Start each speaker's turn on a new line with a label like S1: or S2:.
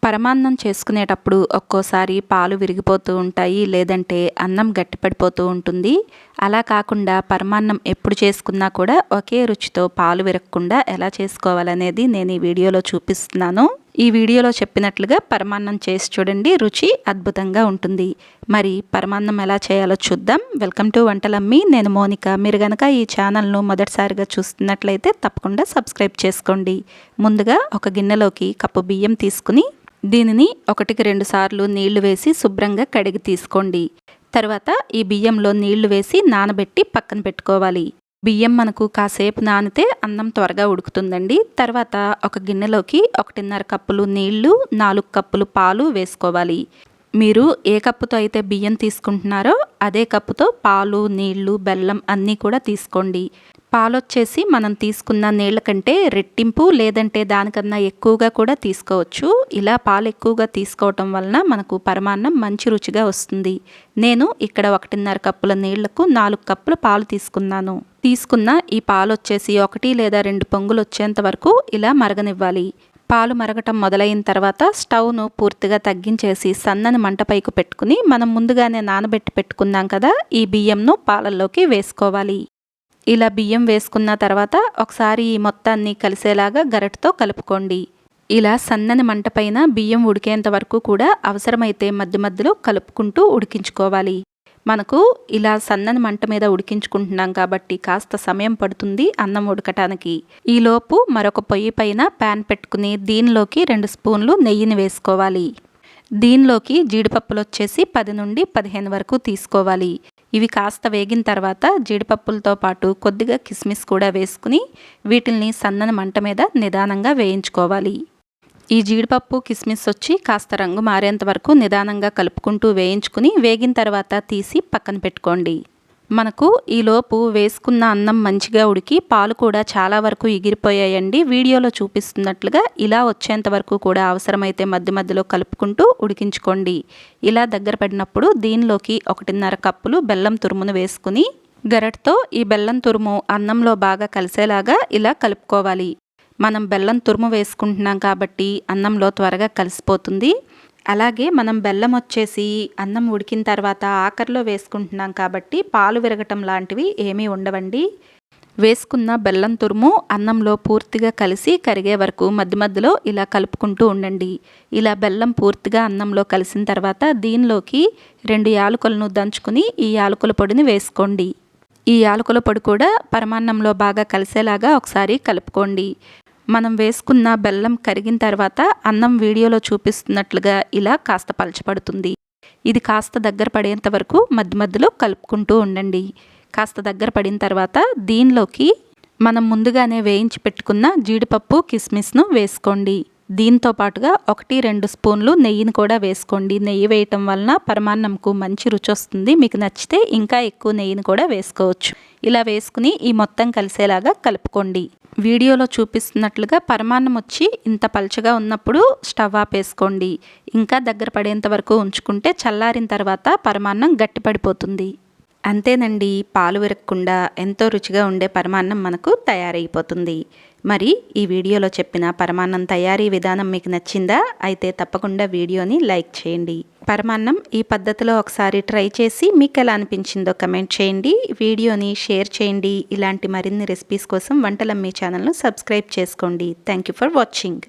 S1: పరమాన్నం చేసుకునేటప్పుడు ఒక్కోసారి పాలు విరిగిపోతూ ఉంటాయి, లేదంటే అన్నం గట్టిపడిపోతూ ఉంటుంది. అలా కాకుండా పరమాన్నం ఎప్పుడు చేసుకున్నా కూడా ఒకే రుచితో పాలు విరగకుండా ఎలా చేసుకోవాలనేది నేను ఈ వీడియోలో చూపిస్తున్నాను. ఈ వీడియోలో చెప్పినట్లుగా పరమాన్నం చేసి చూడండి, రుచి అద్భుతంగా ఉంటుంది. మరి పరమాన్నం ఎలా చేయాలో చూద్దాం. వెల్కమ్ టు వంటలమ్మి, నేను మోనిక. మీరు గనక ఈ ఛానల్ను మొదటిసారిగా చూస్తున్నట్లయితే తప్పకుండా సబ్స్క్రైబ్ చేసుకోండి. ముందుగా ఒక గిన్నెలోకి కప్పు బియ్యం తీసుకుని దీనిని 1-2 సార్లు నీళ్లు వేసి శుభ్రంగా కడిగి తీసుకోండి. తర్వాత ఈ బియ్యంలో నీళ్లు వేసి నానబెట్టి పక్కన పెట్టుకోవాలి. బియ్యం మనకు కాసేపు నానితే అన్నం త్వరగా ఉడుకుతుందండి. తర్వాత ఒక గిన్నెలోకి 1.5 కప్పులు నీళ్లు, 4 కప్పులు పాలు వేసుకోవాలి. మీరు ఏ కప్పుతో అయితే బియ్యం తీసుకుంటున్నారో అదే కప్పుతో పాలు, నీళ్లు, బెల్లం అన్నీ కూడా తీసుకోండి. పాలు వచ్చేసి మనం తీసుకున్న నీళ్ళ కంటే రెట్టింపు లేదంటే దానికన్నా ఎక్కువగా కూడా తీసుకోవచ్చు. ఇలా పాలు ఎక్కువగా తీసుకోవటం వలన మనకు పరమాన్నం మంచి రుచిగా వస్తుంది. నేను ఇక్కడ 1.5 కప్పుల నీళ్లకు 4 కప్పుల పాలు తీసుకున్నాను. తీసుకున్న ఈ పాలు వచ్చేసి 1 లేదా 2 పొంగులు వచ్చేంత వరకు ఇలా మరగనివ్వాలి. పాలు మరగటం మొదలైన తర్వాత స్టవ్ను పూర్తిగా తగ్గించేసి సన్నని మంటపైకి పెట్టుకుని మనం ముందుగానే నానబెట్టి పెట్టుకున్నాం కదా, ఈ బియ్యంను పాలల్లోకి వేసుకోవాలి. ఇలా బియ్యం వేసుకున్న తర్వాత ఒకసారి ఈ మొత్తాన్ని కలిసేలాగా గరిటెతో కలుపుకోండి. ఇలా సన్నని మంట పైన బియ్యం ఉడికేంత వరకు కూడా అవసరమైతే మధ్య మధ్యలో కలుపుకుంటూ ఉడికించుకోవాలి. మనకు ఇలా సన్నని మంట మీద ఉడికించుకుంటున్నాం కాబట్టి కాస్త సమయం పడుతుంది అన్నం ఉడకటానికి. ఈలోపు మరొక పొయ్యి పైన ప్యాన్ పెట్టుకుని దీనిలోకి 2 స్పూన్లు నెయ్యిని వేసుకోవాలి. దీనిలోకి జీడిపప్పులు వచ్చేసి 10 నుండి 15 వరకు తీసుకోవాలి. ఇవి కాస్త వేగిన తర్వాత జీడిపప్పులతో పాటు కొద్దిగా కిస్మిస్ కూడా వేసుకుని వీటిల్ని సన్నని మంట మీద నిదానంగా వేయించుకోవాలి. ఈ జీడిపప్పు కిస్మిస్ వచ్చి కాస్త రంగు మారేంత వరకు నిదానంగా కలుపుకుంటూ వేయించుకుని వేగిన తర్వాత తీసి పక్కన పెట్టుకోండి. మనకు ఈలోపు వేసుకున్న అన్నం మంచిగా ఉడికి పాలు కూడా చాలా వరకు ఎగిరిపోయాయండి. వీడియోలో చూపిస్తున్నట్లుగా ఇలా వచ్చేంత వరకు కూడా అవసరమైతే మధ్య మధ్యలో కలుపుకుంటూ ఉడికించుకోండి. ఇలా దగ్గర పడినప్పుడు దీనిలోకి 1.5 కప్పులు బెల్లం తురుమును వేసుకుని గరిటెతో ఈ బెల్లం తురుము అన్నంలో బాగా కలిసేలాగా ఇలా కలుపుకోవాలి. మనం బెల్లం తురుము వేసుకుంటున్నాం కాబట్టి అన్నంలో త్వరగా కలిసిపోతుంది. అలాగే మనం బెల్లం వచ్చేసి అన్నం ఉడికిన తర్వాత ఆఖరిలో వేసుకుంటున్నాం కాబట్టి పాలు విరగటం లాంటివి ఏమీ ఉండవండి. వేసుకున్న బెల్లం తురుము అన్నంలో పూర్తిగా కలిసి కరిగే వరకు మధ్య మధ్యలో ఇలా కలుపుకుంటూ ఉండండి. ఇలా బెల్లం పూర్తిగా అన్నంలో కలిసిన తర్వాత దీనిలోకి 2 యాలకులను దంచుకుని ఈ యాలకుల పొడిని వేసుకోండి. ఈ యాలకుల పొడి కూడా పరమాన్నంలో బాగా కలిసేలాగా ఒకసారి కలుపుకోండి. మనం వేసుకున్న బెల్లం కరిగిన తర్వాత అన్నం వీడియోలో చూపిస్తున్నట్లుగా ఇలా కాస్త పలచబడుతుంది. ఇది కాస్త దగ్గర పడేంత వరకు మధ్య మధ్యలో కలుపుకుంటూ ఉండండి. కాస్త దగ్గర పడిన తర్వాత దీనిలోకి మనం ముందుగానే వేయించి పెట్టుకున్న జీడిపప్పు కిస్మిస్ను వేసుకోండి. దీంతో పాటుగా 1-2 స్పూన్లు నెయ్యిని కూడా వేసుకోండి. నెయ్యి వేయటం వలన పరమాన్నంకు మంచి రుచి వస్తుంది. మీకు నచ్చితే ఇంకా ఎక్కువ నెయ్యిని కూడా వేసుకోవచ్చు. ఇలా వేసుకుని ఈ మొత్తం కలిసేలాగా కలుపుకోండి. వీడియోలో చూపిస్తున్నట్లుగా పరమాన్నం వచ్చి ఇంత పల్చగా ఉన్నప్పుడు స్టవ్ ఆపేసుకోండి. ఇంకా దగ్గర పడేంత వరకు ఉంచుకుంటే చల్లారిన తర్వాత పరమాన్నం గట్టిపడిపోతుంది. అంతేనండి, పాలు విరగకుండా ఎంతో రుచిగా ఉండే పరమాన్నం మనకు తయారైపోతుంది. మరి ఈ వీడియోలో చెప్పిన పరమాన్నం తయారీ విధానం మీకు నచ్చిందా? అయితే తప్పకుండా వీడియోని లైక్ చేయండి. పరమాన్నం ఈ పద్ధతిలో ఒకసారి ట్రై చేసి మీకు ఎలా అనిపించిందో కమెంట్ చేయండి. వీడియోని షేర్ చేయండి. ఇలాంటి మరిన్ని రెసిపీస్ కోసం వంటలమ్మి ఛానల్ను సబ్స్క్రైబ్ చేసుకోండి. Thank you for watching.